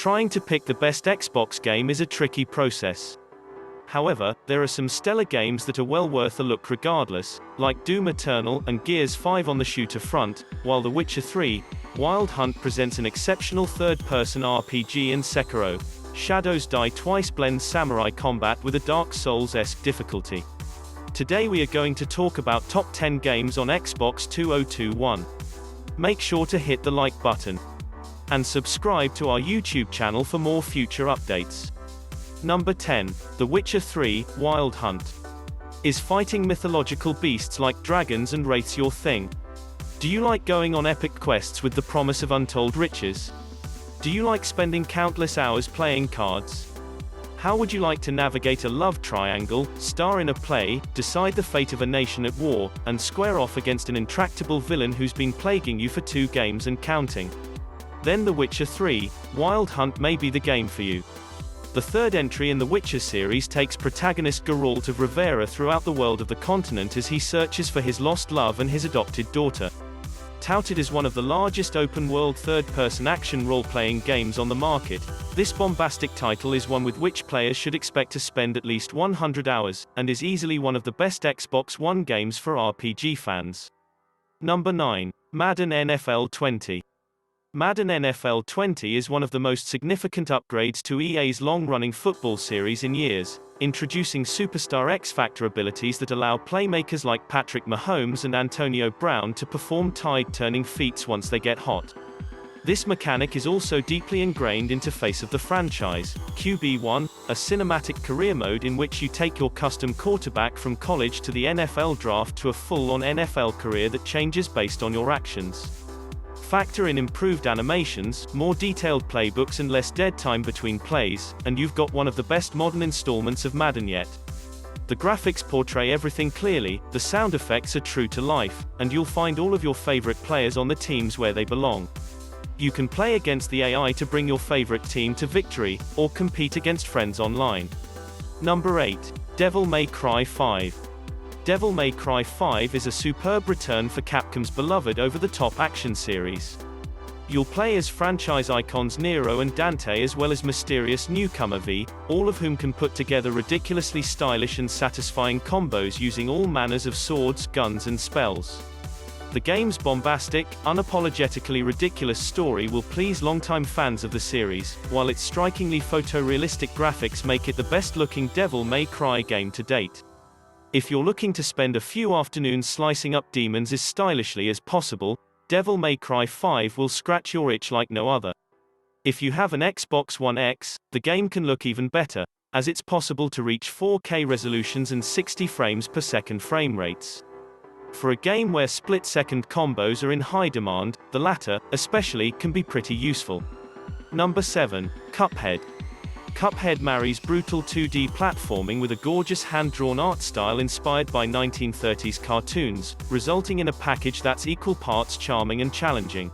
Trying to pick the best Xbox game is a tricky process. However, there are some stellar games that are well worth a look regardless, like Doom Eternal and Gears 5 on the shooter front, while The Witcher 3, Wild Hunt presents an exceptional third-person RPG, and Sekiro, Shadows Die Twice blends samurai combat with a Dark Souls-esque difficulty. Today we are going to talk about top 10 games on Xbox 2021. Make sure to hit the like button and subscribe to our YouTube channel for more future updates. Number 10. The Witcher 3, Wild Hunt. Is fighting mythological beasts like dragons and wraiths your thing? Do you like going on epic quests with the promise of untold riches? Do you like spending countless hours playing cards? How would you like to navigate a love triangle, star in a play, decide the fate of a nation at war, and square off against an intractable villain who's been plaguing you for 2 games and counting? Then The Witcher 3, Wild Hunt may be the game for you. The third entry in the Witcher series takes protagonist Geralt of Rivia throughout the world of the continent as he searches for his lost love and his adopted daughter. Touted as one of the largest open-world third-person action role-playing games on the market, this bombastic title is one with which players should expect to spend at least 100 hours, and is easily one of the best Xbox One games for RPG fans. Number 9. Madden NFL 20. Madden NFL 20 is one of the most significant upgrades to EA's long-running football series in years, introducing superstar X-Factor abilities that allow playmakers like Patrick Mahomes and Antonio Brown to perform tide-turning feats once they get hot. This mechanic is also deeply ingrained into face of the franchise, QB1, a cinematic career mode in which you take your custom quarterback from college to the NFL draft to a full-on NFL career that changes based on your actions. Factor in improved animations, more detailed playbooks and less dead time between plays, and you've got one of the best modern installments of Madden yet. The graphics portray everything clearly, the sound effects are true to life, and you'll find all of your favorite players on the teams where they belong. You can play against the AI to bring your favorite team to victory, or compete against friends online. Number 8. Devil May Cry 5. Devil May Cry 5 is a superb return for Capcom's beloved over-the-top action series. You'll play as franchise icons Nero and Dante as well as mysterious newcomer V, all of whom can put together ridiculously stylish and satisfying combos using all manners of swords, guns and spells. The game's bombastic, unapologetically ridiculous story will please longtime fans of the series, while its strikingly photorealistic graphics make it the best-looking Devil May Cry game to date. If you're looking to spend a few afternoons slicing up demons as stylishly as possible, Devil May Cry 5 will scratch your itch like no other. If you have an Xbox One X, the game can look even better, as it's possible to reach 4K resolutions and 60 frames per second frame rates. For a game where split-second combos are in high demand, the latter, especially, can be pretty useful. Number 7. Cuphead. Cuphead marries brutal 2D platforming with a gorgeous hand-drawn art style inspired by 1930s cartoons, resulting in a package that's equal parts charming and challenging.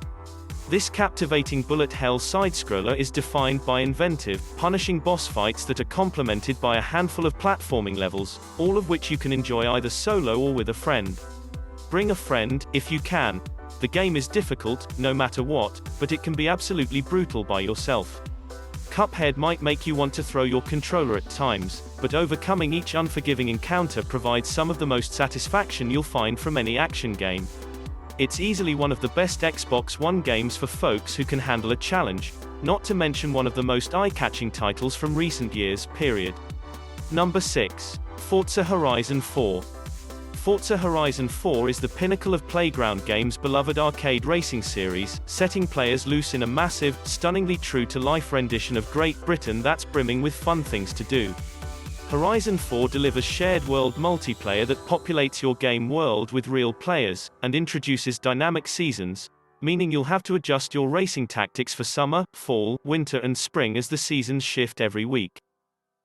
This captivating bullet hell side-scroller is defined by inventive, punishing boss fights that are complemented by a handful of platforming levels, all of which you can enjoy either solo or with a friend. Bring a friend, if you can. The game is difficult, no matter what, but it can be absolutely brutal by yourself. Cuphead might make you want to throw your controller at times, but overcoming each unforgiving encounter provides some of the most satisfaction you'll find from any action game. It's easily one of the best Xbox One games for folks who can handle a challenge, not to mention one of the most eye-catching titles from recent years, period. Number 6. Forza Horizon 4. Forza Horizon 4 is the pinnacle of Playground Games' beloved arcade racing series, setting players loose in a massive, stunningly true-to-life rendition of Great Britain that's brimming with fun things to do. Horizon 4 delivers shared world multiplayer that populates your game world with real players, and introduces dynamic seasons, meaning you'll have to adjust your racing tactics for summer, fall, winter and spring as the seasons shift every week.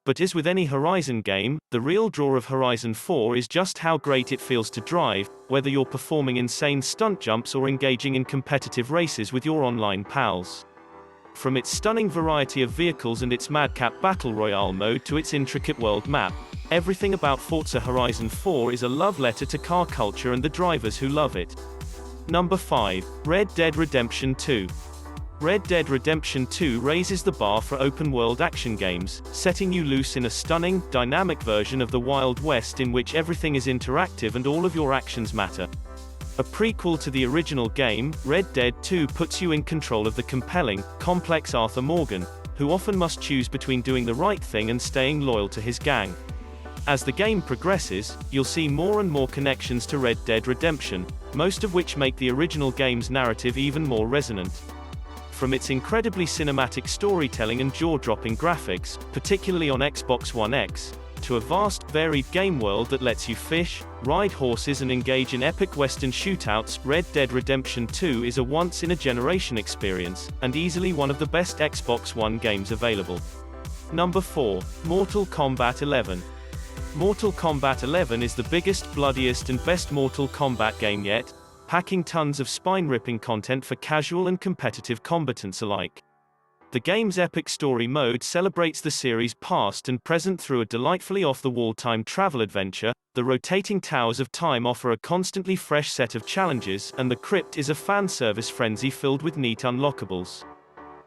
But as with any Horizon game, the real draw of Horizon 4 is just how great it feels to drive, whether you're performing insane stunt jumps or engaging in competitive races with your online pals. From its stunning variety of vehicles and its madcap battle royale mode to its intricate world map, everything about Forza Horizon 4 is a love letter to car culture and the drivers who love it. Number 5. Red Dead Redemption 2. Red Dead Redemption 2 raises the bar for open-world action games, setting you loose in a stunning, dynamic version of the Wild West in which everything is interactive and all of your actions matter. A prequel to the original game, Red Dead 2 puts you in control of the compelling, complex Arthur Morgan, who often must choose between doing the right thing and staying loyal to his gang. As the game progresses, you'll see more and more connections to Red Dead Redemption, most of which make the original game's narrative even more resonant. From its incredibly cinematic storytelling and jaw-dropping graphics, particularly on Xbox One X, to a vast, varied game world that lets you fish, ride horses and engage in epic western shootouts, Red Dead Redemption 2 is a once-in-a-generation experience, and easily one of the best Xbox One games available. Number 4. Mortal Kombat 11. Mortal Kombat 11 is the biggest, bloodiest and best Mortal Kombat game yet, packing tons of spine-ripping content for casual and competitive combatants alike. The game's epic story mode celebrates the series' past and present through a delightfully off-the-wall time travel adventure. The rotating towers of time offer a constantly fresh set of challenges, and the crypt is a fan service frenzy filled with neat unlockables.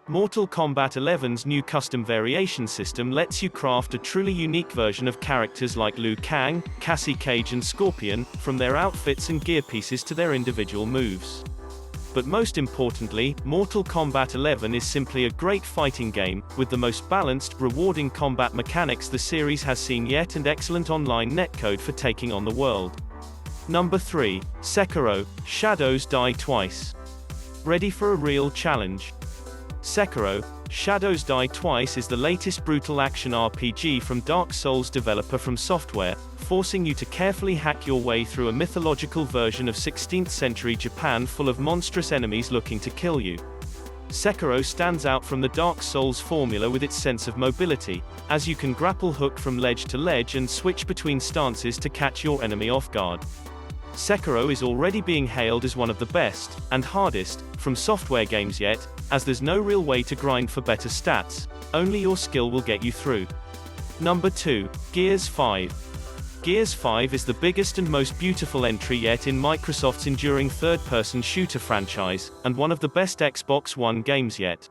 Mortal Kombat 11's new custom variation system lets you craft a truly unique version of characters like Liu Kang, Cassie Cage and Scorpion, from their outfits and gear pieces to their individual moves. But most importantly, Mortal Kombat 11 is simply a great fighting game, with the most balanced, rewarding combat mechanics the series has seen yet and excellent online netcode for taking on the world. Number 3. Sekiro: Shadows Die Twice. Ready for a real challenge? Sekiro: Shadows Die Twice is the latest brutal action RPG from Dark Souls developer From Software, forcing you to carefully hack your way through a mythological version of 16th century Japan full of monstrous enemies looking to kill you. Sekiro stands out from the Dark Souls formula with its sense of mobility, as you can grapple hook from ledge to ledge and switch between stances to catch your enemy off guard. Sekiro is already being hailed as one of the best, and hardest, From Software games yet, as there's no real way to grind for better stats, only your skill will get you through. Number 2. Gears 5. Gears 5 is the biggest and most beautiful entry yet in Microsoft's enduring third-person shooter franchise, and one of the best Xbox One games yet.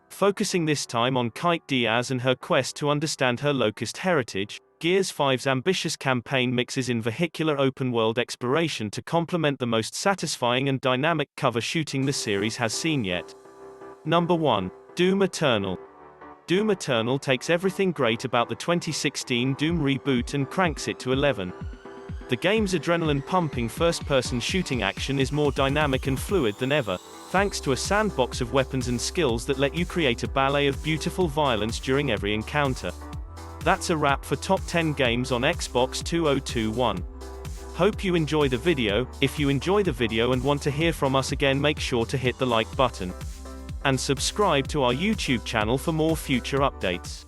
Focusing this time on Kite Diaz and her quest to understand her Locust heritage, Gears 5's ambitious campaign mixes in vehicular open-world exploration to complement the most satisfying and dynamic cover shooting the series has seen yet. Number 1. Doom Eternal. Doom Eternal takes everything great about the 2016 Doom reboot and cranks it to 11. The game's adrenaline-pumping first-person shooting action is more dynamic and fluid than ever, thanks to a sandbox of weapons and skills that let you create a ballet of beautiful violence during every encounter. That's a wrap for Top 10 Games on Xbox 2021. Hope you enjoy the video. If you enjoy the video and want to hear from us again, make sure to hit the like button. And subscribe to our YouTube channel for more future updates.